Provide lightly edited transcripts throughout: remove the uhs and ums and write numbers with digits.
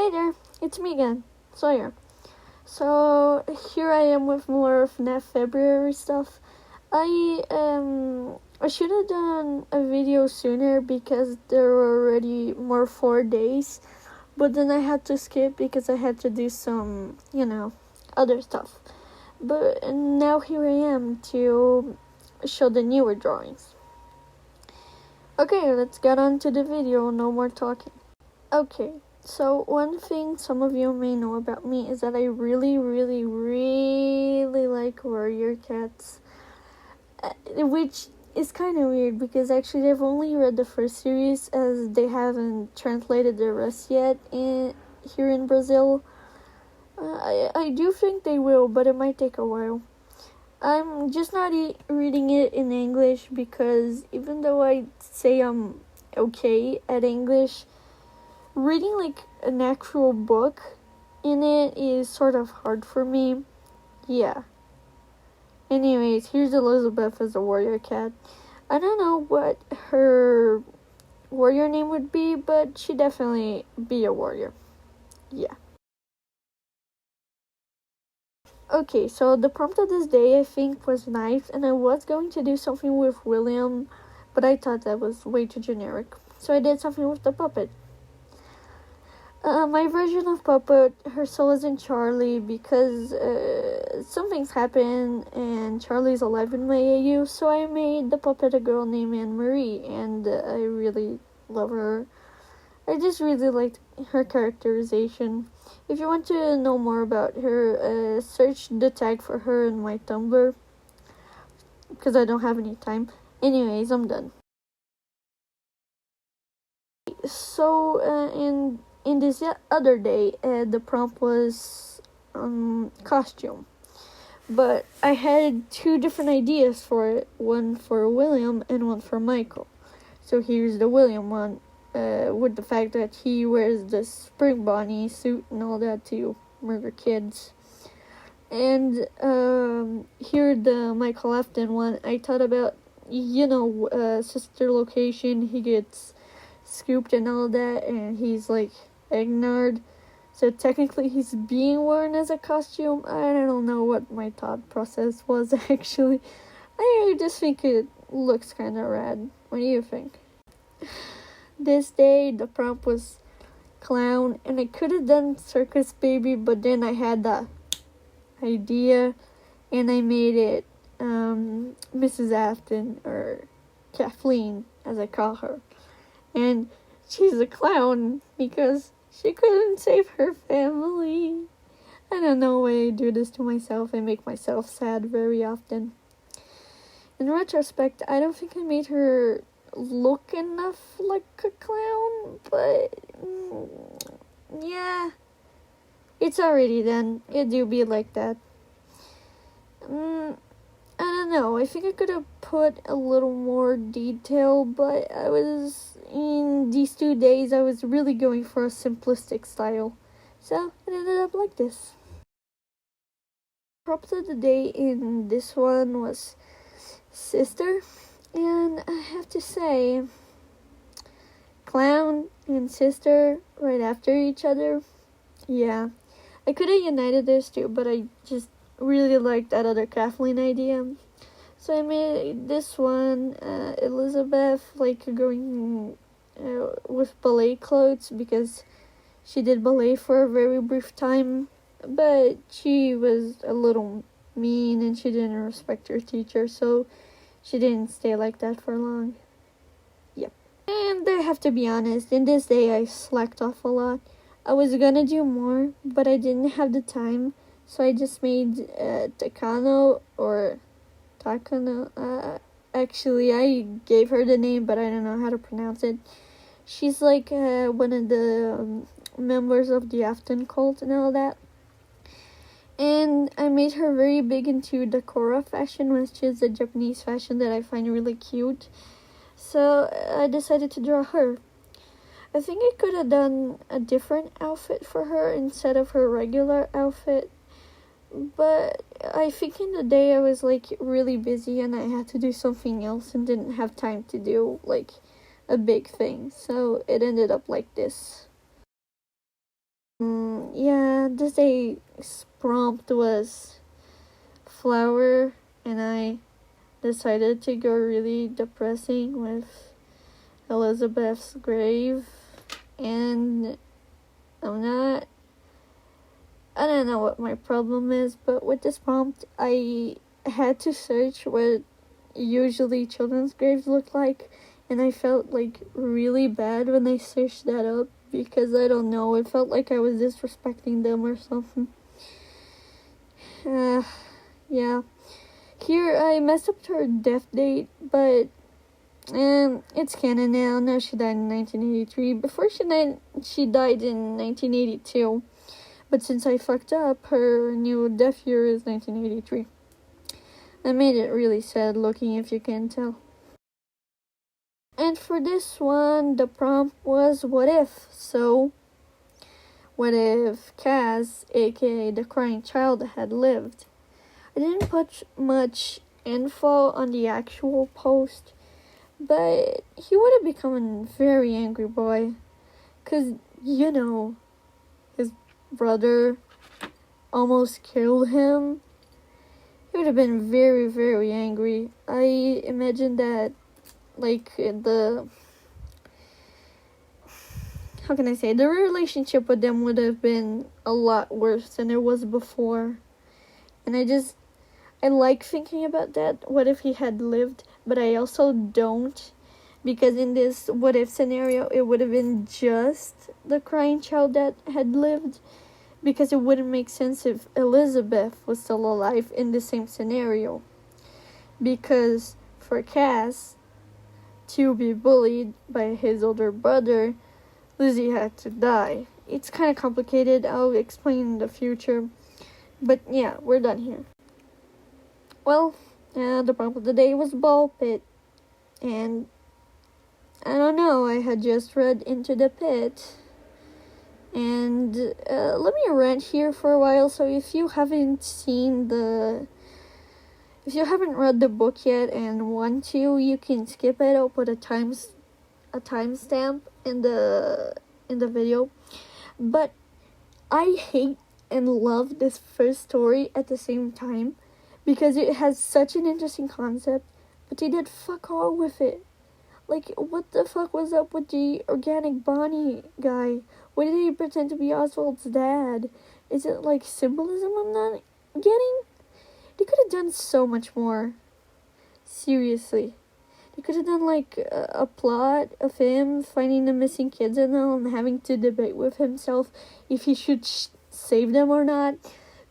Hey there, it's me again, Sawyer. So here I am with more FNAF February stuff. I should have done a video sooner because there were already more 4 days, but then I had to skip because I had to do some, other stuff. But now here I am to show the newer drawings. Okay, let's get on to the video, no more talking. Okay. So one thing some of you may know about me is that I really like warrior cats, which is kind of weird because actually I've only read the first series as they haven't translated the rest yet here in Brazil. I do think they will, but it might take a while. I'm just not reading it in English because even though I say I'm okay at English, reading like an actual book in it is sort of hard for me. Yeah. Anyways, here's Elizabeth as a warrior cat. I don't know what her warrior name would be, but she'd definitely be a warrior. Yeah. Okay, so the prompt of this day I think was nice, and I was going to do something with William, but I thought that was way too generic. So I did something with the puppet. My version of Puppet, her soul is in Charlie because some things happen and Charlie's alive in my AU, so I made the puppet a girl named Anne-Marie, and I really love her. I just really liked her characterization. If you want to know more about her, search the tag for her in my Tumblr, because I don't have any time. Anyways, I'm done. So, in this other day, the prompt was costume. But I had 2 different ideas for it, one for William and one for Michael. So here's the William one, with the fact that he wears the spring bonnie suit and all that to murder kids. And here the Michael Afton one, I thought about, sister location, he gets scooped and all that, and he's like ignored, so technically he's being worn as a costume. I don't know what my thought process was actually. I just think it looks kind of rad. What do you think? This day the prompt was clown, and I could have done circus baby, but then I had the idea and I made it Mrs. Afton, or Kathleen as I call her, and she's a clown because she couldn't save her family. I don't know why I do this to myself. I make myself sad very often. In retrospect, I don't think I made her look enough like a clown, but yeah, it's already done. It do be like that. I don't know. I think I could have put a little more detail, but in these 2 days, I was really going for a simplistic style. So, it ended up like this. Props of the day in this one was sister. And I have to say, clown and sister right after each other. Yeah. I could have united those 2, but I just really liked that other Kathleen idea. So I made this one, Elizabeth, like going with ballet clothes because she did ballet for a very brief time, but she was a little mean and she didn't respect her teacher, so she didn't stay like that for long. Yep. And I have to be honest, in this day I slacked off a lot. I was gonna do more, but I didn't have the time, so I just made Takano. Actually, I gave her the name, but I don't know how to pronounce it. She's like one of the members of the Afton cult and all that. And I made her very big into Dakora fashion, which is a Japanese fashion that I find really cute. So I decided to draw her. I think I could have done a different outfit for her instead of her regular outfit. But I think in the day I was like really busy and I had to do something else and didn't have time to do like a big thing. So it ended up like this. Yeah, this day's prompt was flower, and I decided to go really depressing with Elizabeth's grave, and I don't know what my problem is, but with this prompt, I had to search what usually children's graves look like, and I felt like really bad when I searched that up because I don't know, it felt like I was disrespecting them or something. Yeah. Here I messed up her death date, but it's canon now. Now she died in 1983. Before she died in 1982. But since I fucked up, her new death year is 1983. I made it really sad looking, if you can tell. And for this one, the prompt was what if? So, what if Kaz, aka the crying child, had lived? I didn't put much info on the actual post, but he would have become a very angry boy. 'Cause, his brother almost killed him. He would have been very, very angry. I imagine that, how can I say, the relationship with them would have been a lot worse than it was before. And I like thinking about that, what if he had lived, but I also don't, because in this what if scenario, it would have been just the crying child that had lived, because it wouldn't make sense if Elizabeth was still alive in the same scenario. Because for Cass to be bullied by his older brother, Lizzie had to die. It's kind of complicated, I'll explain in the future, but yeah, we're done here. Well, the prompt of the day was ball pit, and I don't know, I had just read Into the Pit, and let me rant here for a while. So if you haven't read the book yet and want to, you can skip it. I'll put a timestamp in the video. But I hate and love this first story at the same time, because it has such an interesting concept, but they did fuck all with it. Like, what the fuck was up with the organic Bonnie guy? Why did he pretend to be Oswald's dad? Is it like symbolism I'm not getting? They could have done so much more. Seriously. They could have done like a plot of him finding the missing kids and all, and having to debate with himself if he should save them or not.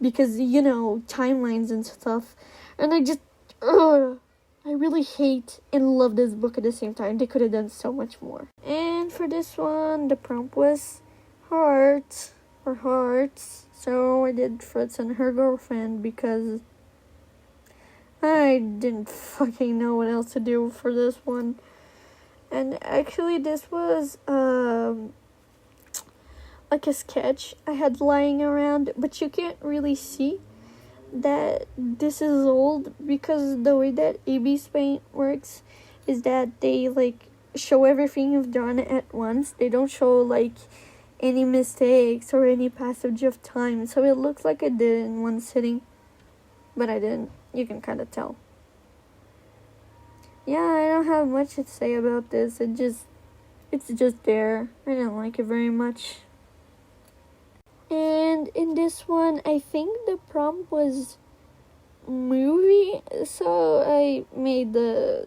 Because, timelines and stuff. And I really hate and love this book at the same time. They could have done so much more. And for this one, the prompt was hearts. So I did Fritz and her girlfriend because I didn't fucking know what else to do for this one. And actually this was like a sketch I had lying around, but you can't really see that this is old, because the way that Speedpaint works is that they show everything you've done at once. They don't show any mistakes or any passage of time, so it looks like I did it in one sitting, but I didn't. You can kind of tell. Yeah, I don't have much to say about this. It's just there. I didn't like it very much. And in this one, I think the prompt was movie, so I made the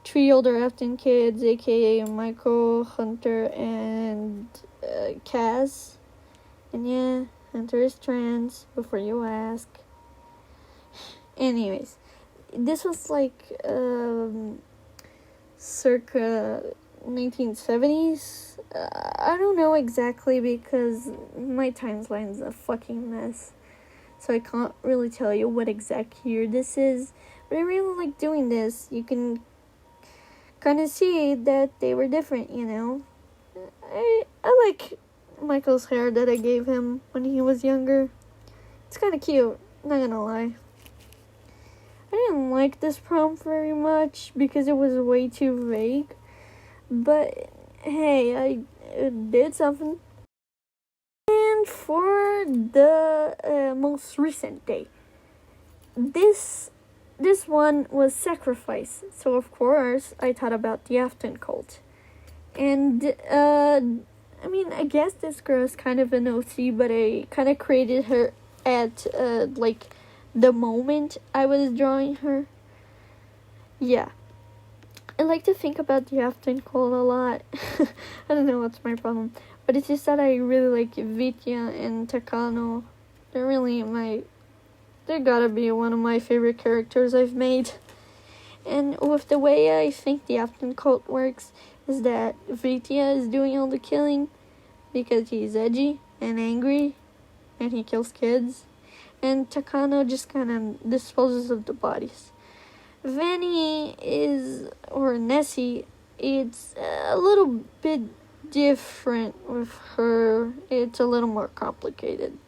three older Afton kids, aka Michael, Hunter, and Kaz. And yeah, Hunter is trans, before you ask. Anyways, this was circa 1970s. I don't know exactly because my timeline's a fucking mess, so I can't really tell you what exact year this is, but I really like doing this. You can kind of see that they were different, I like Michael's hair that I gave him when he was younger. It's kind of cute, not gonna lie. I didn't like this prompt very much because it was way too vague, but hey, did something. And for the most recent day, this one was sacrifice. So of course I thought about the Afton cult. And I mean, I guess this girl is kind of an OC, but I kind of created her at like the moment I was drawing her. Yeah, I like to think about the Afton cult a lot. I don't know what's my problem, but it's just that I really like Vitya and Takano. They're gotta be one of my favorite characters I've made. And with the way I think the Afton cult works is that Vitya is doing all the killing because he's edgy and angry and he kills kids. And Takano just kind of disposes of the bodies. Vanny or Nessie, it's a little bit different with her. It's a little more complicated.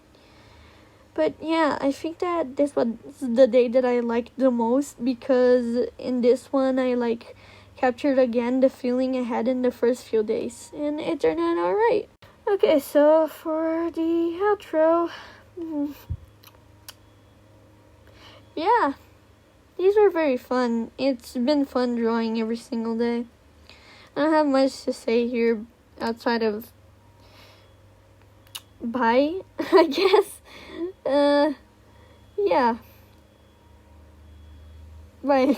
But yeah, I think that this was the day that I liked the most, because in this one I captured again the feeling I had in the first few days, and it turned out alright. Okay, so for the outro, yeah, these were very fun. It's been fun drawing every single day. I don't have much to say here outside of bye, I guess. Yeah. Bye.